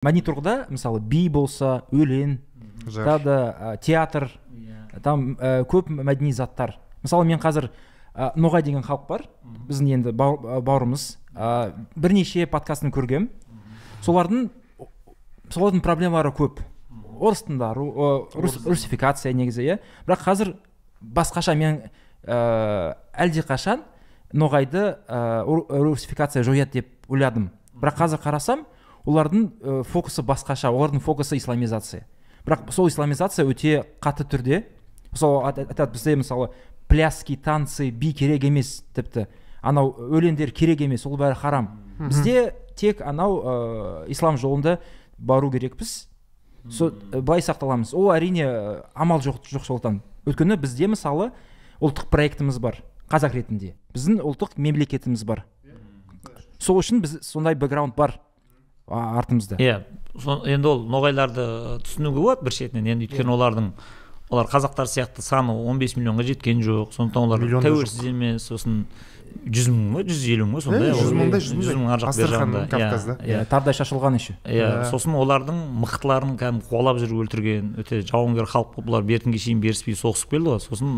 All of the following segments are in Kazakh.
мәдени тұрғыда мысалы би болса, өлең, да театр, там көп мәдени заттар. Мысалы мен қазір Ноғай деген халық бар, біздің енді бауырымыз, бірнеше подкастын көргем. Солардың проблемалары көп. Орыстың русификация негізі, бірақ қазір басқаша мен әлде қашан Ноғайды русификация жояды деп ойладым. Бірақ қазір қарасам, олардың фокусы басқаша, олардың фокусы исламизация. Бірақ сол исламизация өте қатты түрде. Мысалы айтады бізде мысалы пляски, танцы, би керек емес, тіпті анау өлеңдер керек емес, ол бәрі харам. Бізде тек анау ислам жолында бару керекпіз. Былай сақталамыз. Ол әрине амал жоқ жолдан. Өйткені бізде мысалы ұлттық проектіміз бар, қазақ ретінде. Біздің ұлттық мемлекетіміз бар. Сол үшін біз сондай бэкграунд бар артымызда. Енді ол ноғайларды түсінуге болады бір шетінен. Енді өйткені олар қазақтар сияқты саны 15 миллионға жеткен жоқ. Сондықтан олар тәуелсіз емес, сосын 100 мың ба, 150 мың ба, сондай. 100 мың ар жақ бер жағында. Тардай шашылған еще. Сосын олардың мықтыларын кәдімгі қуалап жүріп өлтірген, өте жауынгер халық болып, олар бертінге шейін беріспей соғысып келді ғой. Сосын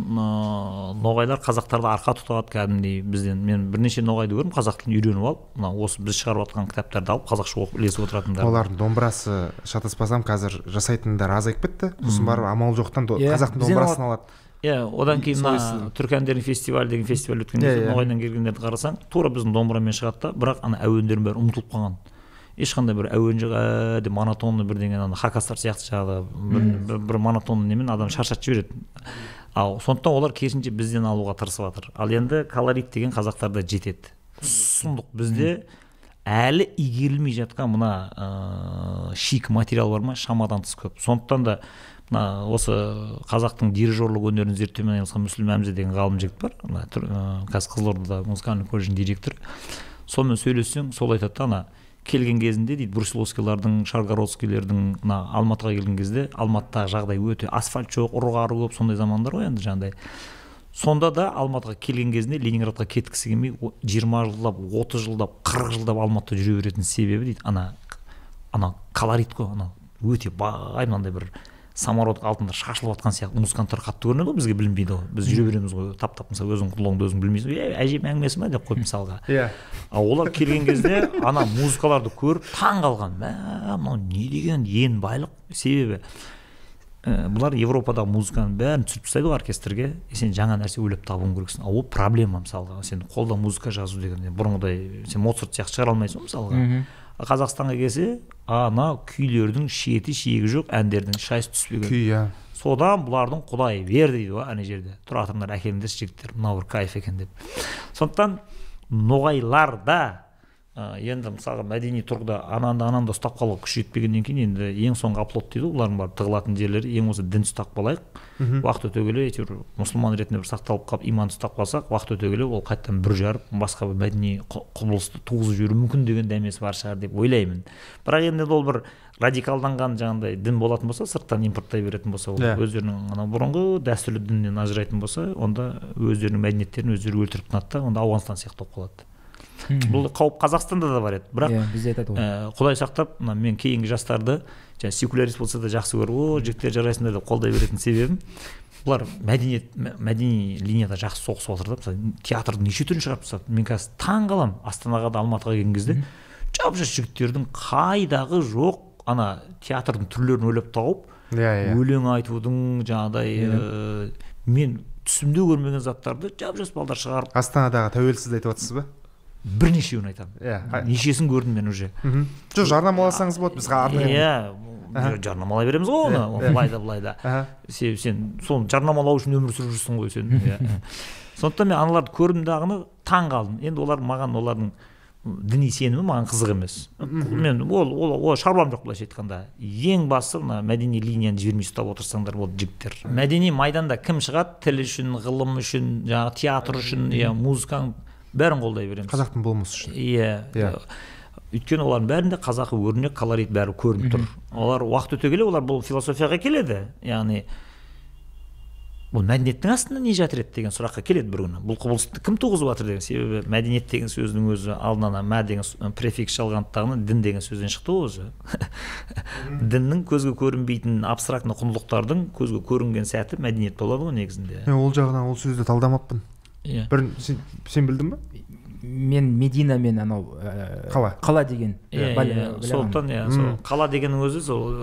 ноғайлар қазақтарды арқа тұтады кәдімгідей бізден. Мен бірнеше ноғайды көрдім, қазақ тілін үйреніп алып, осы біз шығарып жатқан кітаптарды алып қазақша оқып ілесіп отыратындар. Олардың домбырасы, шатаспасам, қазір жасайтындар азайып кетті. Сосын барып амал жоқтан қазақтың домбырасын алады. Одан кейін түркі әндерінің фестивалі деген фестиваль өткенде Ноғайдан келгендерді қарасаң, тура біздің домбырамен шығады да, бірақ ана әуендердің бәрі ұмытылып қалған. Ешқандай бір әуен жоқ, деп монотонны бірдеңе, хакастар сияқты жаңағы бір монотонны немен адам шаршатып жібереді. Ал сондықтан олар керісінше бізден алуға тырысып жатыр. Ал енді колорит деген қазақтарда жетеді. Сұмдық бізде әлі игерілмей жатқан мына шик материал бар ма, шамадан тыс көп. Сондықтан да осы қазақтың дирижерлік өнерін зерттеумен айналысқан Мүслім Әмзе деген ғалым жігіт бар, қазір Қызылордада музыкальный колледждің директоры. Сонымен сөйлессең, сол айтады да, келген кезінде дейді, Брусиловскийлардың, Шаргородскийлердің Алматыға келген кезде Алматыдағы жағдай өте асфальт жоқ, ұры-қары көп, сондай замандар ғой енді жаңағыдай. Сонда да Алматыға келген кезінде Ленинградқа кеткісі келмей 20 жылдап, 30 жылдап, 40 жылдап Алматыда жүре беретін себебі дейді, ана колорит қой, өте бай мынандай бір самород алтында шашылып жатқан сияқты музыканттар қатты көрінеді ғой, бізге білінбейді ғой. Біз жүре береміз ғой, таптап мысалы өзің құлыңды өзің білмейсің. Әжем әңгімесі ма деп қойып мысалға. Ал олар келген кезде ана музыкаларды көріп таң қалған. Мынау не деген ен байлық. Себебі бұлар Европадағы музыканың бәрін түсіріп тастайды ғой оркестрге. Сен жаңа нәрсе ойлап табуың керексің. Ол проблема мысалға. Сен қолда музыка жазу деген бұрынғыдай сен Моцарт сияқты шығара алмайсың мысалға. Қазақстанға келсе, ана күйлердің шеті шегі жоқ, әндердің шайсы түспеген. Содан бұлардың құдай бер дейді ғой, ана жерде. Тұратындар әкеліңдер жігіттер, мынау бір кайф екен деп. Сондықтан ноғайларда енді мысалға мәдени тұрғыда ананда ұстап қалуға күш жетпегеннен кейін енді ең соңғы оплот дейді, олардың бар тығылатын жерлері ең осы дін ұстап қалайық. Уақыт өте келе әйтеуір мұсылман ретінде бір сақталып қалып иманды ұстап қалсақ, уақыт өте келе ол қайтадан бір жарып басқа бір мәдени құбылысты туғызып жіберуі мүмкін деген дәмесі бар шығар деп ойлаймын. Бірақ енді ол бір радикалданған жаңағыдай дін болатын болса, сырттан импорттай беретін болса, ол өздерінің ана бұрынғы дәстүрлі діннен ажырайтын болса, онда өздерінің мәдениеттерін өздері өлтіріп тынады да, онда Ауғанстан сияқты болып қалады. Бұл қауіп Қазақстанда да бар еді, бірақ Құдай сақтап, мен кейінгі жастарды секулярист болса да жақсы көріп, жігіттер жарайсыңдар деп қолдай беретін себебім, бұлар мәдени линияда жақсы соғысып отыр да, мысалы театрды неше түрін шығарып тастады. Мен қазір таң қалам, Астанаға да Алматыға келген кезде жап-жас жігіттердің қайдағы жоқ ана театрдың түрлерін ойлап тауып, өлең айтудың жаңағыдай мен түсімде көрмеген заттарды жап-жас балдар шығарып. Астанадағы тәуелсізді айтып отырсыз ба? Бірнешеуін айтамын. Нешесін көрдім мен уже. Жоқ, жарнамаласаңыз болады бізге арнайы. Жарнамалай береміз ғой оны, былайда. Сен соны жарнамалау үшін өмір сүріп жүрсің ғой сен. Сондықтан мен аналарды көрдім дағыны таң қалдым. Енді маған олардың діни сенімі маған қызық емес. Мен ол шаруам жоқ былайша айтқанда. Ең басы мына мәдени линияны жібермей ұстап отырсаңдар болды жігіттер. Мәдени майданда кім шығады? Тіл үшін, ғылым үшін, жаңағы театр үшін, музыканың бәрін қолдай береміз. Қазақтың болмысы үшін. Өйткені олардың бәрінде қазақы өрнек, колорит бәрі көрініп тұр. Олар уақыт өте келе, олар бұл философияға келеді. Яғни бұл мәдениеттің астында не жатыр еді деген сұраққа келеді бір күні. Бұл құбылысты кім туғызып жатыр деген. Себебі мәдениет деген сөздің өзі алдынан мә деген префикс жалғандықтағынан дін деген сөзден шықты ғой өзі. Діннің көзге көрінбейтін абстрактны құндылықтардың көзге көрінген сәті мәдениет болады ғой негізінде. Мен ол жағынан ол сөзді талдамаппын. Бір сен білдің бе? Мен Медина мен анау қала деген сондықтан сол қала дегеннің өзі сол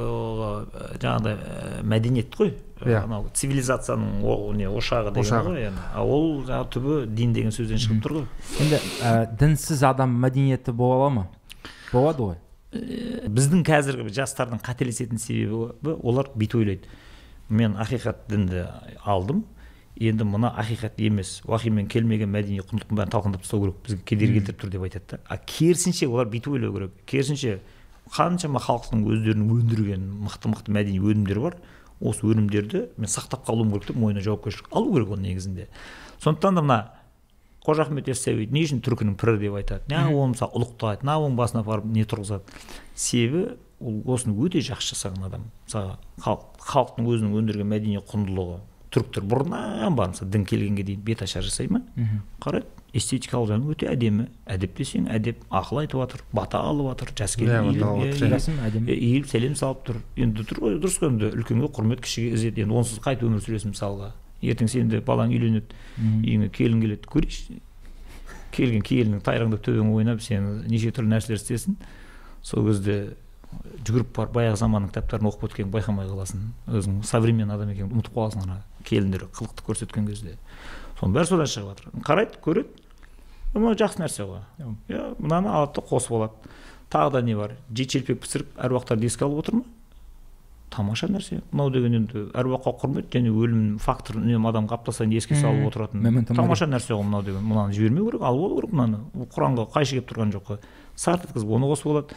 жаңағыдай мәдениет қой, анау цивилизацияның ошағы деген ғой енді. Ол жаңағы түбі дин деген сөзден шығып тұр ғой. Енді дінсіз адам мәдениеті бола ала ма? Болады ғой. Біздің қазіргі жастардың қателесетін себебі олар бүйтіп ойлайды. Мен ақиқат дінді алдым, енді мына ақиқат емес, уахимен келмеген мәдени құндылықтың бәрін талқандап тастау керек, бізге кедергі келтіріп тұр деп айтады да. Керісінше олар бүйтіп ойлау керек. Керісінше қаншама халықтың өздерінің өндірген мықты мәдени өнімдері бар. Осы өнімдерді мен сақтап қалуым керек деп мойнына жауапкершілік алу керек оның негізінде. Сондықтан да мына Қожа Ахмет Яссауи не үшін түркінің пірі деп айтады. Не ол мысалы ұлықтайды, не оның басына барып не тұрғызады. Себебі ол осыны өте жақсы жасаған адам. Мысалы халықтың өзінің өндірген мәдени құндылығы. Түріктер бұрыннан бар, мысалы дін келгенге дейін беташар жасай ма? Қарайды, эстетикалық жағы өте әдемі. Әдеп десең әдеп, ақыл айтып жатыр, бата алып жатыр, жас келген иіліп сәлем салып тұр. Енді дұрыс қой, енді үлкенге құрмет, кішіге ізет. Енді онсыз қайт өмір сүресің мысалға. Ертең сен де балаң үйленеді, үйіңе келін келеді, көрейші. Келген келіннің тайраңдап төбең ойнап, сен неше түрлі нәрселер істесін. Сол кезде жүгіріп барып баяғы заманның кітаптарын оқып өткен байқамай қаласың. Өзің современный адам екенін ұмытып қаласың ана келіндер қылықты көрсеткен кезде. Соның бәрі содан шығып жатыр. Қарайды, көреді. Мынау жақсы нәрсе ғой. Мынаны алады да қосып алады. Тағы да не бар? Желпек пісіріп әруақтарды еске алып отыр ма? Тамаша нәрсе. Мынау деген енді әруаққа құрмет және өлім факторын үнемі адамға аптасайын еске салып отыратын тамаша нәрсе ғой мынау деген. Мынаны жібермеу керек, алып алу керек мынаны. Құранға қайшы келіп тұрған жоқ қой. Сарт еткізіп оны қосып алады.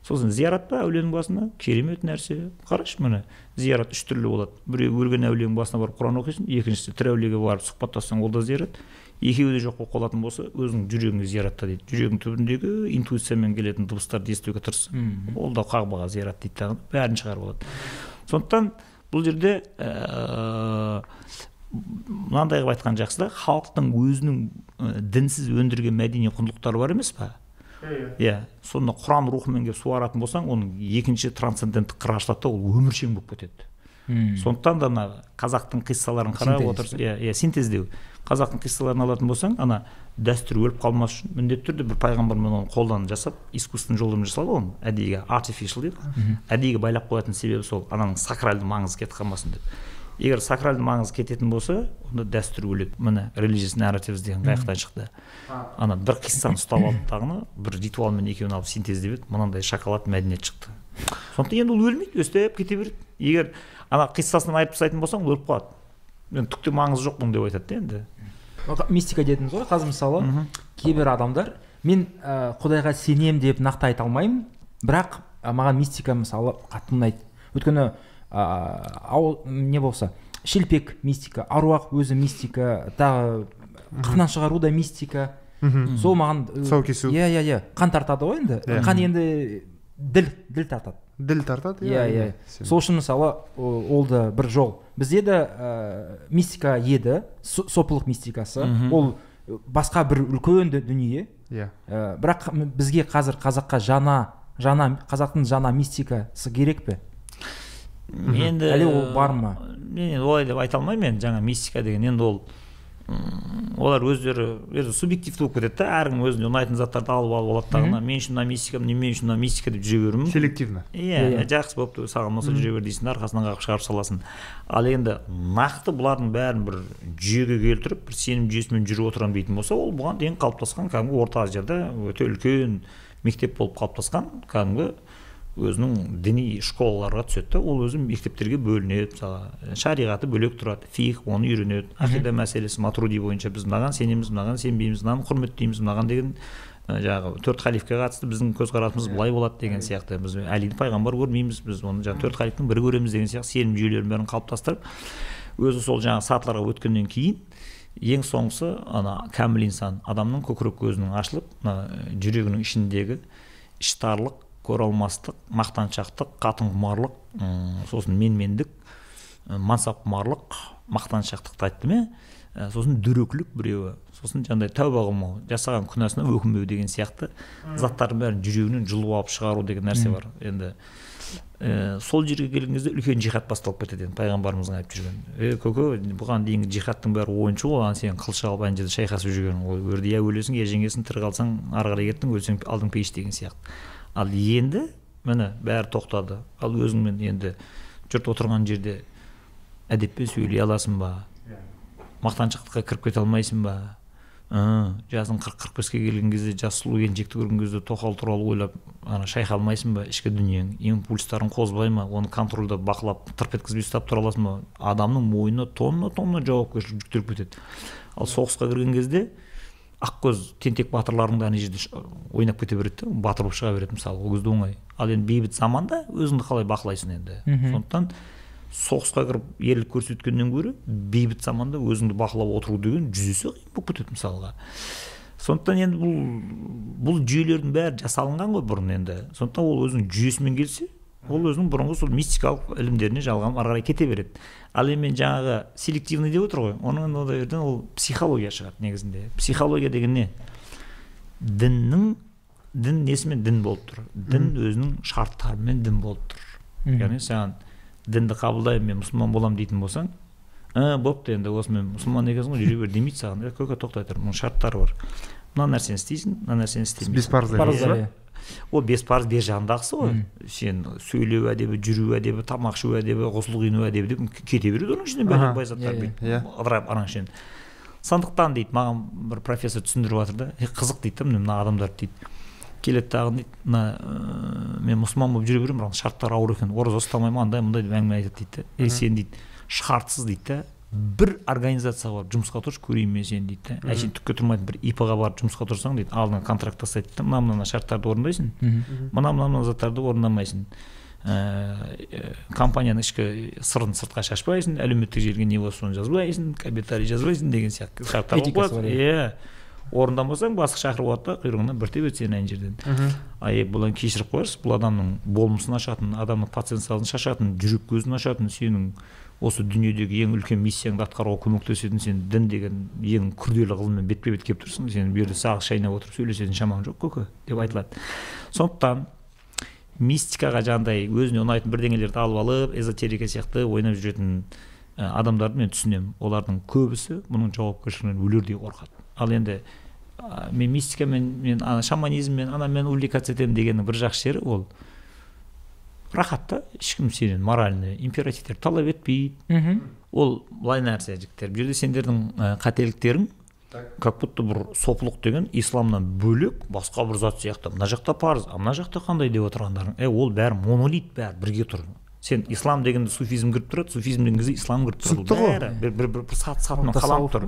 Сосын зиярат па әулиенің басына, керемет нәрсе. Қарашы, міне зиярат 3 түрлі болады. Біреу өлген әулиенің басына барып Құран оқисың, екіншісі тірі әулиеге барып сұхбаттассаң, ол да зиярат. Екеуі де жоқ болып қалатын болса, өзің жүрегіңді зияратта дейді. Жүрегің түбіндегі интуициямен келетін дыбыстарды естуге тырыс. Ол да қағбаға зиярат дейді тағы, бәрін шығарып алады. Сондықтан бұл жерде мынандай қылып айтқан жақсы да, халықтың өзінің дінсіз өндірген мәдени құндылықтары бар емес па? Сонда Құран рухымен келіп суаратын болсаң, оның екінші трансценденттік қыры ашылады да, ол өміршең болып кетеді. Сондықтан да мына қазақтың қиссаларын қарап отырсың, синтездеу. Қазақтың қиссаларын алатын болсаң, ана дәстүр өліп қалмас үшін міндетті түрде бір пайғамбармен оны қолдан жасап, искусствоның жолымен жасалды оны, әдейіге artificial дейді. Әдейіге байлап қоятын себебі сол, ананың сакральды маңызы кетіп қалмасын деп. Егер сакральды маңызы кететін болса, онда дәстүр өледі. Міне religious narratives деген қаяқтан шықты. Ана бір қиссаны ұстап алып тағыны, бір ритуалмен екеуін алып синтездеп еді, мынандай шоколад мәдениет шықты. Сондықтан енді ол өлмейді, өстіп кете береді. Егер ана қиссасынан айырып тастайтын болсаң, ол өліп қалады. Енді түкте маңызы жоқ бұның деп айтады енді. Мистика дедіңіз ғой, қазір мысалы кейбір адамдар мен Құдайға сенем деп нақты айта алмаймын, бірақ маған мистика мысалы қатты ұнайды. Өйткені не болса, шелпек мистика, аруақ өзі мистика, тағы қырынан шығару да мистика. Сол маған қан тартады ғой енді. Қан енді діл тартады. Діл тартады? Сол үшін мысалы ол да бір жол. Бізде де мистика еді, сопылық мистикасы. Ол басқа бір үлкен дүние. Бірақ бізге қазір қазақтың жаңа мистикасы керек пе? Әлі ол бар ма? Мен олай деп айта алмаймын, жаңа мистика деген енді ол олар өздері субъективті болып кетеді да, әркім өзіне ұнайтын заттарды алып алады тағына. Мен үшін мына мистика, мен үшін мына мистика деп жүре беруім. Селективно. Жақсы болыпты, саған осы жүре бер дейсің, арқасынан қағып шығарып саласың. Ал енді нақты бұлардың бәрін бір жүйеге келтіріп, бір сенім жүйесімен жүріп отырған дейтін болса, ол бұған дейін қалыптасқан кәдімгі Орта Азияда өте үлкен мектеп болып қалыптасқан кәдімгі өзінің діни школаларға түседі. Ол өзі мектептерге бөлінеді, мысалы шариғаты бөлек тұрады, фиқ оны үйренеді, ақида мәселесі матруди бойынша біз мынаған сенеміз, мынаған сенбейміз, мынаны құрметтейміз, мынаған деген жаңағы 4 халифке қатысты біздің көзқарасымыз былай болады деген сияқты. Біз Әлиді пайғамбар көрмейміз, біз оны жаңағы 4 халифтің бірі көреміз деген сияқты сенім жүйелерін бәрін қалыптастырып, өзі сол жаңағы сатыларға өткеннен кейін ең соңғысы ана кәміл инсан адамның көкірек көзінің ашылып, жүрегінің ішіндегі іштарлық, көре алмастық, мақтаншақтық, қатын құмарлық, сосын менмендік, мансапқұмарлық, мақтаншақтықты айтты ма, сосын дүрекілік біреуі, сосын жаңағыдай тәуба қылмау, жасаған күнәсына өкінбеу деген сияқты заттардың бәрін жүрегінен жұлып алып шығару деген нәрсе бар. Енді сол жерге келген кезде үлкен жихад басталып кетеді. Пайғамбарымыздың айтып жүрген көке, бұған дейінгі жихадтың бәрі ойыншы ғой, сен қылыш алып ана жерде шайқасып жүрген, ол өрді я өлесің я жеңесің, тірі қалсаң ары қарай кеттің, өлсең алдың пейіш деген сияқты. Ал енді міне бәрі тоқтады. Ал өзіңмен енді жұрт отырған жерде әдеппен сөйлей аласың ба, мақтаншақтыққа кіріп кете алмайсың ба, жасың 40-45-ке келген кезде жас сұлу келіншекті көрген кезде тоқал туралы ойлап шайқалмайсың ба, ішкі дүниең импульстарын қозбай ма, оны контрольда бақылап тырп еткізбей ұстап тұра аласың ба. Адамның мойнына тонна жауапкершілік жүктеліп кетеді. Ал соғысқа кірген кезде ақкөз тентек батырлардың да ана жерде ойнап кете береді, батыр болып шыға береді мысалы, ол кезде оңай. Ал енді бейбіт заманда өзіңді қалай бақылайсың енді. Сондықтан соғысқа кіріп ерлік көрсеткеннен гөрі бейбіт заманда өзіңді бақылап отыру деген 100 есе қиын болып кетеді мысалға. Сондықтан енді бұл жүйелердің бәрі жасалынған ғой бұрын енді. Сондықтан ол өзінің жүйесімен келсе, ол өзінің бұрынғы сол мистикалық ілімдеріне жалғанып ары қарай кете береді. Ал енді жаңағы селективный деп отыр ғой, оның одан ол психология шығады негізінде. Психология деген не? Дін несімен дін болып тұр? Дін өзінің шарттарымен дін болып тұр. Яғни саған дінді қабылдаймын, мен мұсылман болам дейтін болсаң, бопты енді осымен мұсылман екенсің ғой, жүре бер демейді саған. Көке тоқтай тұр, мұның шарттары бар. Мына нәрсені істейсің, мына нәрсені істемейсің. 5 парыз. Ол 5 парыз 5 жағындағысы ғой. Сен сөйлеу әдебі, жүру әдебі, тамақ ішу әдебі, ғұсыл құйыну әдебі деп кете береді оның ішінен бәлен бай заттар дейді. Ыдырап анаң ішінен. Сондықтан дейді, маған бір профессор түсіндіріп жатыр да, қызық дейді, мына адамдарды дейді. Келеді тағын дейді, мен мұсылман болып жүре беремін, бірақ шарттар ауыр екен, ораза ұстамаймын, андай мындай деп әңгіме айтады дейді. Сен дейді, шартсыз дейді, бір организацияға барып жұмысқа тұршы, көрейін мен сені дейді. Сен түкке тұрмайтын бір ИП-ға барып жұмысқа тұрсаң дейді, алдыңа контракт тастайды дейді, мына шарттарды орындайсың, мына заттарды орындамайсың. Компанияның ішкі сырын сыртқа шашпайсың, әлеуметтік желіге не болса соны жазбайсың, комментарий жазбайсың деген сияқты шарттар болады. Орындамасаң басқа шақырып алады да, құйрығынан бір тебеді сені ана жерден. Бұлан кешіріп қоярсыз, бұл адамның болмысын ашатын, адамның потенциалын шашатын, жүрек көзін ашатын, сенің осы дүниедегі ең үлкен миссияңды атқаруға көмектесетін, сен дін деген ең күрделі ғылыммен бетпе-бет келіп тұрсың, сен бұл жерде сағыз шайнап отырып сөйлесетін шамаң жоқ көке деп айтылады. Сондықтан мистикаға жаңағыдай өзіне ұнайтын бірдеңелерді алып алып, эзотерика сияқты ойнап жүретін адамдарды мен түсінемін. Олардың көбісі бұның жауапкершілігінен өлердей қорқады. Ал енді мен мистикамен, мен шаманизммен, мен увлекаться етемін дегеннің бір жақсы жері ол рахат та, ешкім сенен моральный императивтер талап етпейді. Ол былай нәрсе жігіттер, бұл жерде сендердің қателіктерің как будто бір сопылық деген исламнан бөлек басқа бір зат сияқты. Мына жақта парыз, мына жақта қандай деп отырғандарың. Ол бәрі монолит, бәрі бірге тұр. Сен ислам дегенде суфизм кіріп тұрады, суфизм деген кезде ислам кіріп тұрады. Бәрі бір сатымен қаланып тұр.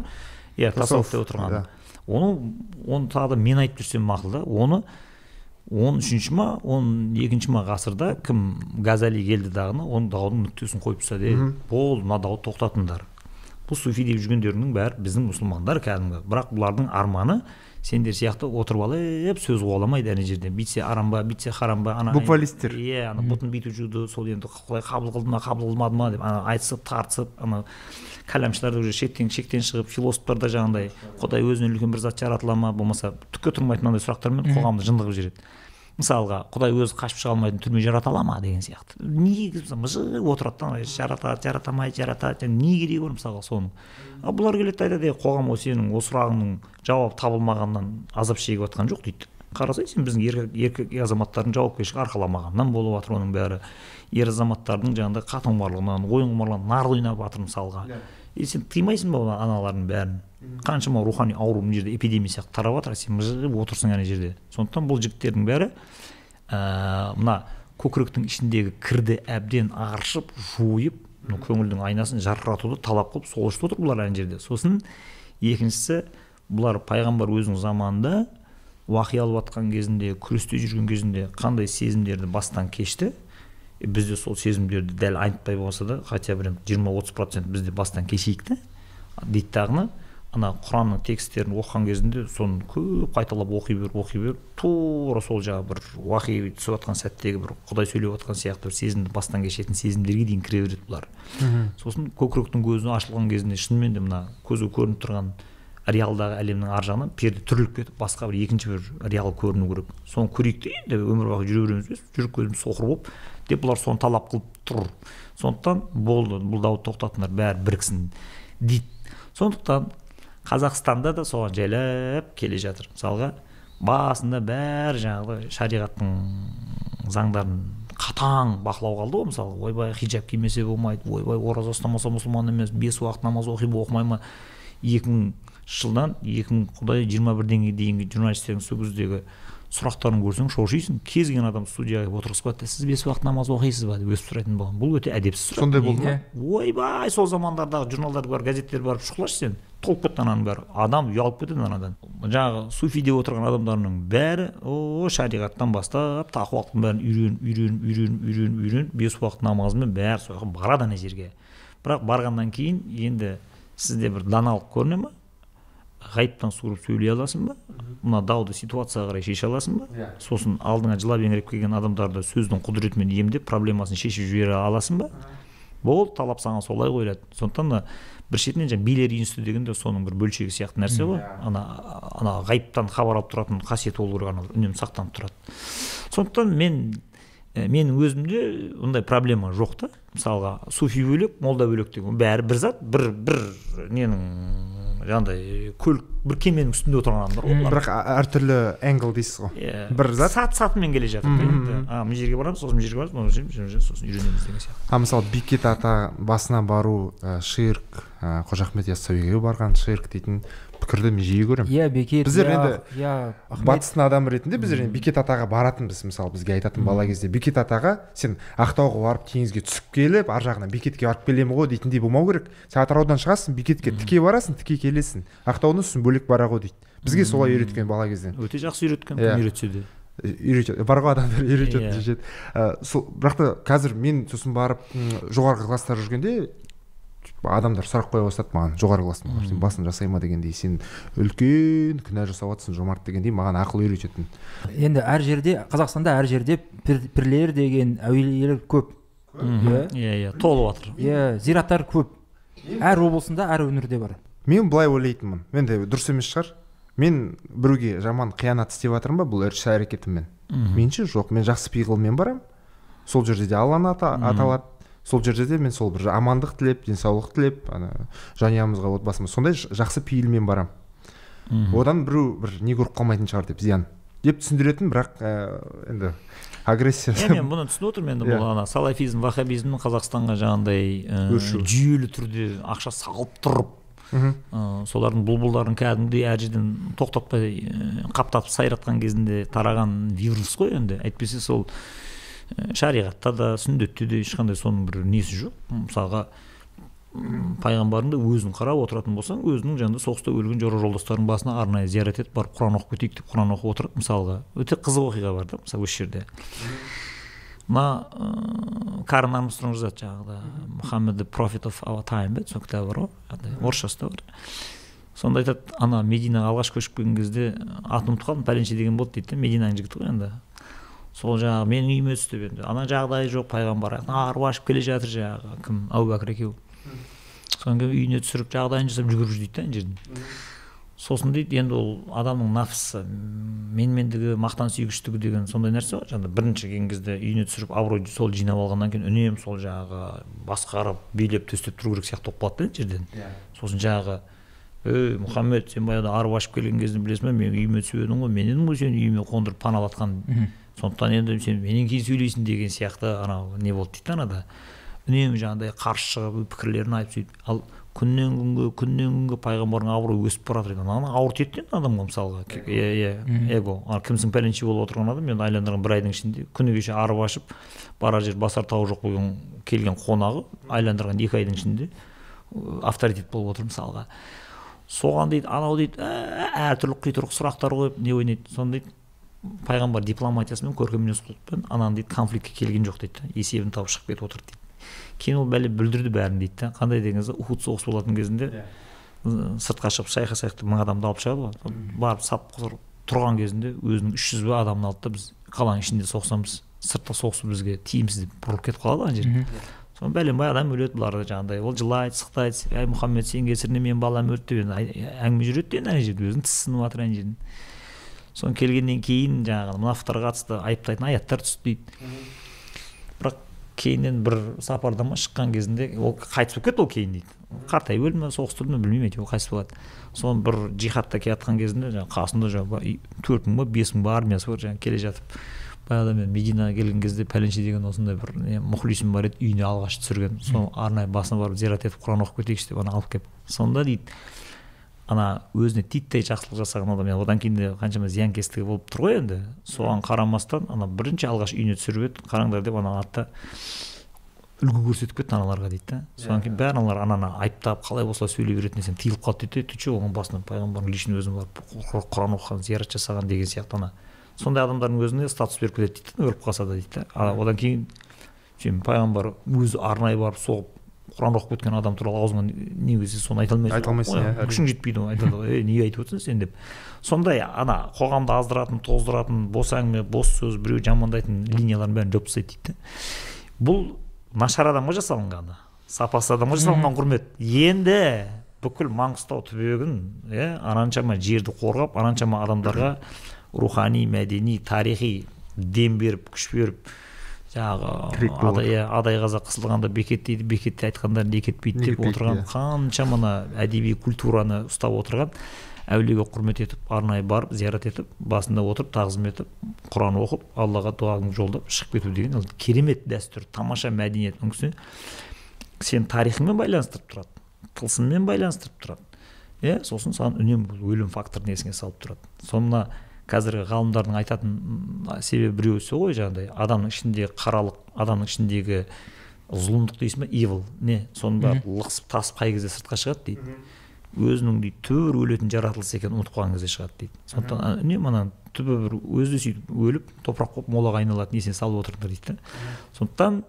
Тасауф деп отырған. Оны тағы да мен айтып жүрсем мақұл да, оны 13-ші ма, 12-ші ма ғасырда кім Газали келді дағыны, оның даудың нүктесін қойып тастады. Бол, мына дауды тоқтатыңдар. Бұл суфи деп жүргендердің бәрі біздің мұсылмандар кәдімгі. Бірақ бұлардың арманы сендер сияқты отырып алып сөз қуаламайды ана жерде. Бүйтсе арам ба, бүйтсе харам ба, буквалистер. Бұтын бүйтіп жүрді, сол енді құдай қабыл қылды ма, қабыл қылмады ма деп айтысып, тартысып, кәләмшілер уже шектен шығып, философтар да жаңағыдай құдай өзінен үлкен бір зат жаратыла ма, болмаса түкке тұрмайтын мынандай сұрақтармен қоғамды жындығып жібереді. Мысалға, құдай өзі қашып шыға алмайтын түрме жарата ала ма деген сияқты. Неге мыжып отырады, жаратады, не керегі бар мысалға соның. Бұлар келеді айтады, қоғам сенің осы сұрағыңның жауап табылмағаннан азап шегіп жатқан жоқ дейді. Қарасай, сен біздің еркек азаматтардың жауапкершілігі арқаламағаннан болып жатыр оның бәрі. Ер азаматтардың жаңағыдай қатын құмарлығынан, ойын құмарлығынан нар ойнап жатыр мысалға. Сен тыймайсың ба аналардың бәрін? Қаншама рухани ауру мына жерде эпидемия сияқты тарап жатыр, сен мыжып отырсың ана жерде. Сондықтан бұл жігіттердің бәрі мына көкіректің ішіндегі кірді әбден аршып, жойып, көңілдің айнасын жарқыратуды талап қылып сол үшін отыр бұлар ана жерде. Сосын екіншісі, бұлар пайғамбар өзінің заманында уақи алып жатқан кезінде, күресте жүрген кезінде қандай сезімдерді бастан кешті. Бізде сол сезімдерді дәл айтпай болса да, хотя бір 20-30% бізде бастан кешейік те дейді дағыны. ана Құранның тексттерін оқыған кезінде соны көп қайталап оқи беріп тура сол жағы бір уахи түсіп жатқан сәттегі бір Құдай сөйлеп жатқан сияқты бір сезімді бастан кешетін сезімдерге дейін кіре береді бұлар. Сосын көкіректің көзі ашылған кезінде шынымен де мына көзге көрініп тұрған реалдағы әлемнің ар жағынан перде түріліп кетіп басқа бір екінші бір реал көріну керек. Соны көрейік те енді өмір бақи жүре береміз бе, жүрек көзіміз соқыр болып деп бұлар соны талап қылып тұр. Сондықтан болды, бұл дауды тоқтатыңдар, бәрі біріксін дейді. Сондықтан Қазақстанда да соған жайлап келе жатыр. Мысалға басында бәрі жаңағы шариғаттың заңдарын қатаң бақылауға алды ғой. Мысалы ойбай хиджаб кимесе болмайды, ойбай ораза ұстамаса мұсылман емес, 5 уақыт намаз оқи ма. 2000 жылдан 2021-ге дейінгі журналистердің сол кездегі сұрақтарын көрсең шошисың. Кез келген адам студияға отырғызып қойды, сіз 5 уақыт намаз оқисыз ба деп өстіп сұрайтын болған. Бұл өте әдепсіз сұрақ. Сондай болды ма? Ойбай, сол замандардағы журналдар бар, газеттер барып шұқылашы сен. Толып кетті ананың бәрі. Адам ұялып кетеді анадан. Жаңағы суфиде отырған адамдарының бәрі шариғаттан бастап тақуалықтың бәрін үйрен 5 уақыт намазымен бәрі соған барады ана жерге. Бірақ барғаннан кейін енді сізде бір даналық көріне ме? Ғайыптан суырып сөйлей аласың ба? Мына дауды ситуацияға қарай шеше аласың ба? Сосын алдыңа жылап еңіреп келген адамдарды сөздің құдіретімен емдеп проблемасын шешіп жібере аласың ба? Бұл талап саған солай қойылады. Сондықтан бір шетінен жаңа билер институты деген де соның бір бөлшегі сияқты нәрсе ғой. Ана ғайыптан хабар алып тұратын қасиеті болу керек, ана үнемі сақтанып тұрады. Сондықтан менің өзімде ондай проблема жоқ та. Мысалға суфи бөлек, молда бөлек деген бәрі бір зат, бір ненің жаңағыдай көлік бір кеменің үстінде отырған адамдар ғой. Бірақ әртүрлі энгл дейсіз ғой. Бір зат сатымен келе жатыр. Мына жерге барамыз, сосын мына жерге барамыз, сосын үйренеміз деген сияқты. Мысалы Бекет ата басына бару, ширк, Қожа Ахмет Яссауиге барған ширк дейтін пікірді мен жиі көремін. Иә, Бекет. Біздер енді батыстың адам ретінде біздер енді Бекет атаға баратынбыз. Мысалы бізге айтатын бала кезде Бекет атаға сен Ақтауға барып теңізге түсіп келіп, ар жағынан Бекетке барып келемін ғой дейтіндей болмау керек. Сен Атыраудан шығасың, Бекетке тіке барасың, тіке келесің. Ақтаудан сосын бөлек бара ғой дейді. Бізге солай үйреткен бала кезден. Өте жақсы үйреткен, кім үйретсе де. Бар ғой адамдар үйретеді. Бірақ та қазір мен сосын барып жоғарғы класста жүргенде адамдар сұрақ қоя бастады маған, жоғарғы класста сен басын жасай ма дегендей, сен үлкен күнә жасап жатсың жомарт дегендей маған ақыл үйрететін. Енді әр жерде, Қазақстанда әр жерде пірлер деген әулиелер көп. Иә, толып жатыр. Иә, зираттар көп. Әр облысында, әр өңірде бар. Мен былай ойлайтынмын. Мен де дұрыс емес шығар. Мен біреуге жаман қиянат істеп жатырмын ба бұл іс әрекетіммен? Менше жоқ. Мен жақсы пиғылмен барам. Сол жерде де Алланы аталады. Сол жерде де мен сол бір амандық тілеп, денсаулық тілеп, жанұямызға, отбасымыз сондай жақсы пейілмен барам. Одан біреу бір не көріп қалмайтын шығар деп зиян деп түсіндіретін, бірақ енді агрессия. Мен бұны түсініп отырмын енді. Бұл ана салафизм, ваххабизмнің Қазақстанға жаңағыдай жүйелі түрде ақша салып тұрып, солардың бұлбұлдарын кәдімгідей әр жерден тоқтатпай қаптатып сайратқан кезінде тараған вирус қой енді. Әйтпесе сол шариғатта да, сүндетте де ешқандай соның бір несі жоқ. Мысалға пайғамбардың да өзін қарап отыратын болсаң, өзінің жанында соғыста өлген жолдастардың басына арнайы зиярат етіп барып Құран оқып кетейік деп Құран оқып отырады. Мысалға өте қызық оқиға бар да, мысалы осы жерде. Мына Карен Армстронг жазады жаңағыда Muhammad the Prophet of our time бе, сол кітабы бар ғой, орысшасы да бар. Сонда айтады, ана Мединаға алғаш көшіп келген кезде атын ұмытып қалдым, пәленше деген болды дейді, Мединаның жігіті ғой енді. Сол жаңағы менің үйіме түсті енді. Ана жағдайы жоқ, пайғамбар арба ашып келе жатыр жаңағы кім, Әбу Бәкір екеуі. Содан кейін үйіне түсіріп жағдайын жасап жүгіріп жүр дейді ана жерден. Сосын дейді, енді ол адамның нафсы, менмендігі, мақтан сүйгіштігі деген сондай нәрсе ғой. Жаңағы бірінші келген кезде үйіне түсіріп абырой сол жинап алғаннан кейін үнемі сол жаңағы басқарып, билеп, төстеп тұру керек сияқты болып қалады ана жерден. Сосын жаңағы Мұхаммед, сен баяғыда арба ашып келген кезде білесің бе, мен үйіме түсіп едің ғой, мен едім ғой сені үйіме қондырып паналатқан. Сондықтан енді сен менен кейін сөйлейсің деген сияқты анау не болды дейді анада. Үнемі жаңағыдай қарсы шығып пікірлерін айтып сөйтіп. Ал күннен күнге пайғамбардың абыройы өсіп бара жатыр. Ана ауыр тиеді адамға мысалға. Эго. Кімсің пәленше болып отырған адам енді айландырған бір айдың ішінде күні кеше арба ашып барар жер басар тауы жоқ болған келген қонағы айландырған 2 айдың ішінде авторитет болып отыр мысалға. Соған дейді, анау дейді, әртүрлі қитұрқы сұрақтар қойып не ойнайды. Соны дейді, пайғамбар дипломатиясымен, көркем мінез-құлықпен ананы дейді конфликтке келген жоқ дейді, есебін тауып шығып кетіп отыр дейді. Кейін ол бәле бүлдірді бәрін дейді. Қандай дегеніңізде Ухуд соғысы болатын кезінде сыртқа шығып шайқасайық деп 1000 адамды алып шығады ғой, барып сап тұрған кезінде өзінің 300 адамын алды да біз қаланың ішінде соқсамыз, сыртта соғысу бізге тиімсіз деп бұрылып кетіп қалады ана жерде. Соны бәленбай адам өледі, бұлар жаңағыдай, ол жылайды, сықтайды, әй Мұхаммед сен кесірінен менің балам өлді деп әңгіме жүреді енді ана жерде, өзінің тісі сынып жатыр ана жерден. Соны келгеннен кейін жаңағы мұнафықтарға қатысты айыптайтын аяттар түсті дейді. Бірақ кейіннен бір сапарда ма шыққан кезінде ол қайтыс болып кетті, ол кейін дейді. Қартайып өлді ме, соғысты өлді ме білмеймін, әйтеуір қайтыс болады. Соны бір жихадта келе жатқан кезінде жаңағы қасында жаңағы 4000 ба 5000 ба армиясы бар, жаңағы келе жатып, баяғыда мен Мединаға келген кезде пәленше деген осындай бір мұхлисім бар еді, үйіне алғаш түсірген. Соны арнайы басына барып зиярат етіп Құран оқып кетейікші деп ана алып келіп. Сонда дейді, ана өзіне титтей жақсылық жасаған адам, одан кейін де қаншама зиянкестігі болып тұр ғой енді. Соған қарамастан ана бірінші алғаш үйіне түсіріп еді, қараңдар деп ана артта үлгі көрсетіп кетті аналарға дейді да. Содан кейін бәрі аналар ананы айыптап, қалай болса сөйлей беретініне сен тиылып қалды дейді. Түче оған басынан пайғамбардың лишний өзін барып Құран оқыған, зиярат жасаған деген сияқты ана. Сондай адамдардың өзіне статус беріп кетеді дейді, өліп қалса да дейді. Одан кейін пайғамбар өзі арнайы барып соғып Құран оқып кеткен адам туралы аузыңа не келсе соны айта алмайсың. Күшің жетпейді, айтады ғой, неге айтып отырсың сен деп. Сондай ана қоғамды аздыратын, тоздыратын, бос әңгіме, бос сөз, біреу жамандайтын линиялардың бәрін жауып тастайды дейді. Бұл нашар адамға жасалынғаны, сапасыз адамға жасалынған құрмет. Енді бүкіл Маңғыстау түбегін, ананшама жерді қорғап, ананшама адамдарға рухани, мәдени, тарихи дем беріп, күш беріп, жаңағы адай қазақ қысылғанда бекет дейді, бекетте айтқандарын екі етпейді деп отырған, қаншама әдеби культураны ұстап отырған әулиеге құрмет етіп, арнайы барып, зиярат етіп, басында отырып, тағзым етіп, Құран оқып, Аллаға дуаң жолдап шығып кету деген ол керемет дәстүр, тамаша мәдениет. Мүмкін сен тарихыңмен байланыстырып тұрады, тылсыммен байланыстырып тұрады. Сосын саған үнемі бұл өлім факторын есіңе салып тұрады. Сонда қазіргі ғалымдардың айтатын себебі біреуісі ғой, жаңағыдай адамның ішіндегі қаралық, адамның ішіндегі зұлымдық дейсің ба, evil, не? Соның бәрі лықсып тасып қай кезде сыртқа шығады дейді. Өзінің дейді түбір өлетін жаратылыс екенін ұмытып қалған кезде шығады дейді. Сондықтан үнемі ана түбі бір өзі сөйтіп өліп топырақ болып молаға айналатын есіне салып отырыңдар дейді. Сондықтан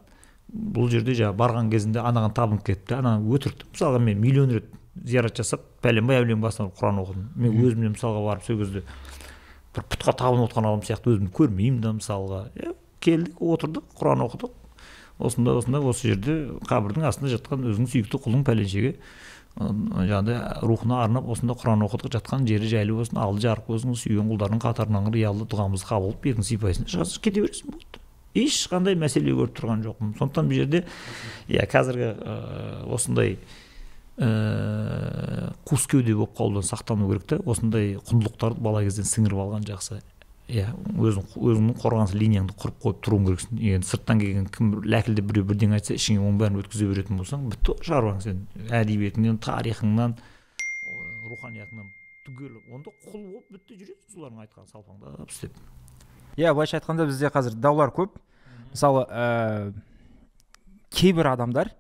бұл жерде жаңағы барған кезінде анаған табынып кетті, ана өтірікті. Мысалға мен миллион рет зиярат жасап, бәленбай әулиенің басынан Құран оқыдым. Мен өзімнен мысалға барып сол кезде бір пұтқа табынып отқан адам сияқты өзімді көрмеймін да мысалға. Келдік, отырдық, Құран оқыдық. Осында осы жерде қабірдің астында жатқан өзінің сүйікті құлың пәленшеге жаңағыдай рухына арнап осында Құран оқыдық, жатқан жері жайлы болсын, алды жарық болсын, сүйген құлдардың қатарынан қиялы дұғамызды қабыл алып бетін сипайсың, шығасың, кете бересің, болды. Ешқандай мәселе көріп тұрған жоқпын. Сондықтан бұл жерде қазіргі осындай қус кеуде болып қалудан сақтану керек та, осындай құндылықтарды бала кезден сіңіріп алған жақсы. Өзіңнің қорғаныс линияңды құрып қойып тұруың керексің. Енді сырттан келген кім ләкілді біреу бірдеңе айтса, ішіңе оның бәрін өткізе беретін болсаң, бітті шаруаң сен. Әдебиетіңнен, тарихыңнан, руханиятыңнан түгел. Онда құл болып бітті жүресің, солардың айтқан салпаңдап істеп. Былайша айтқанда бізде қазір даулар көп. Мысалы, кейбір адамдар